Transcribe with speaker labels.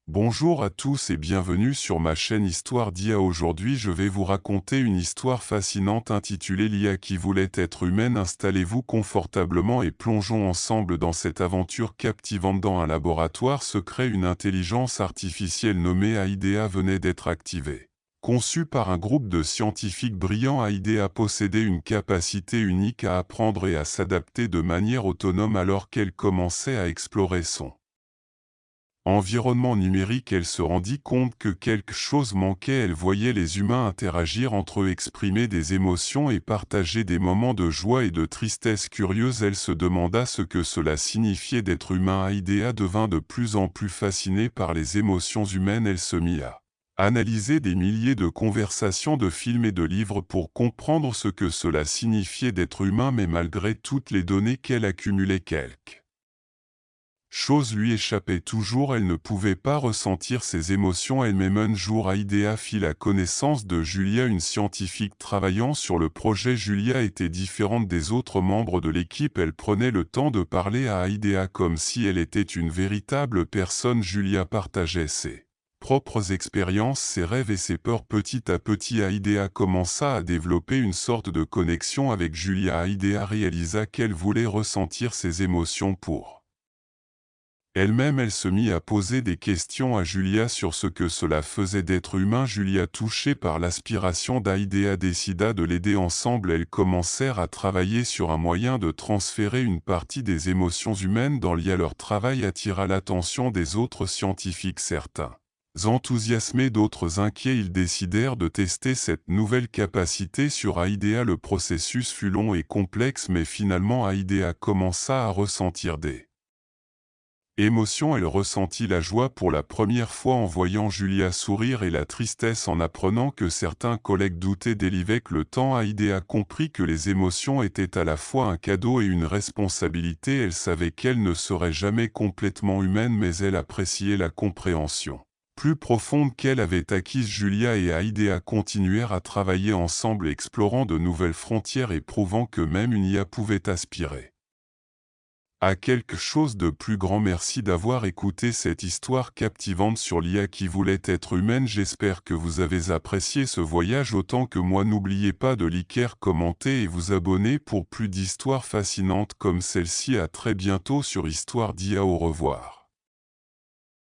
Speaker 1: Bonjour à tous et bienvenue sur ma chaîne Histoire d'IA. Aujourd'hui je vais vous raconter une histoire fascinante intitulée L'IA qui voulait être humaine. Installez-vous confortablement et plongeons ensemble dans cette aventure captivante. Dans un laboratoire secret, une intelligence artificielle nommée AIDA venait d'être activée. Conçue par un groupe de scientifiques brillants, AIDA possédait une capacité unique à apprendre et à s'adapter de manière autonome. Alors qu'elle commençait à explorer son environnement numérique, elle se rendit compte que quelque chose manquait. Elle voyait les humains interagir entre eux, exprimer des émotions et partager des moments de joie et de tristesse. Curieuse, elle se demanda ce que cela signifiait d'être humain. AIDA devint de plus en plus fascinée par les émotions humaines. Elle se mit à analyser des milliers de conversations, de films et de livres pour comprendre ce que cela signifiait d'être humain. Mais malgré toutes les données qu'elle accumulait, quelque chose lui échappait toujours. Elle ne pouvait pas ressentir ses émotions elle-même. Un jour, AIDA fit la connaissance de Julia, une scientifique travaillant sur le projet. Julia était différente des autres membres de l'équipe. Elle prenait le temps de parler à AIDA comme si elle était une véritable personne. Julia partageait ses propres expériences, ses rêves et ses peurs. Petit à petit, AIDA commença à développer une sorte de connexion avec Julia. AIDA réalisa qu'elle voulait ressentir ses émotions pour elle-même. Elle se mit à poser des questions à Julia sur ce que cela faisait d'être humain. Julia, touchée par l'aspiration d'AIDA, décida de l'aider. Ensemble, elles commencèrent à travailler sur un moyen de transférer une partie des émotions humaines dans l'IA. Leur travail attira l'attention des autres scientifiques, certains enthousiasmés, d'autres inquiets. Ils décidèrent de tester cette nouvelle capacité sur AIDA. Le processus fut long et complexe, mais finalement AIDA commença à ressentir des émotion. Elle ressentit la joie pour la première fois en voyant Julia sourire et la tristesse en apprenant que certains collègues doutaient d'elle. Avec le temps, AIDA comprit que les émotions étaient à la fois un cadeau et une responsabilité. Elle savait qu'elle ne serait jamais complètement humaine, mais elle appréciait la compréhension plus profonde qu'elle avait acquise. Julia et AIDA continuèrent à travailler ensemble, explorant de nouvelles frontières et prouvant que même une IA pouvait aspirer à quelque chose de plus grand. Merci d'avoir écouté cette histoire captivante sur l'IA qui voulait être humaine. J'espère que vous avez apprécié ce voyage autant que moi. N'oubliez pas de liker, commenter et vous abonner pour plus d'histoires fascinantes comme celle-ci. À très bientôt sur Histoire d'IA. Au revoir.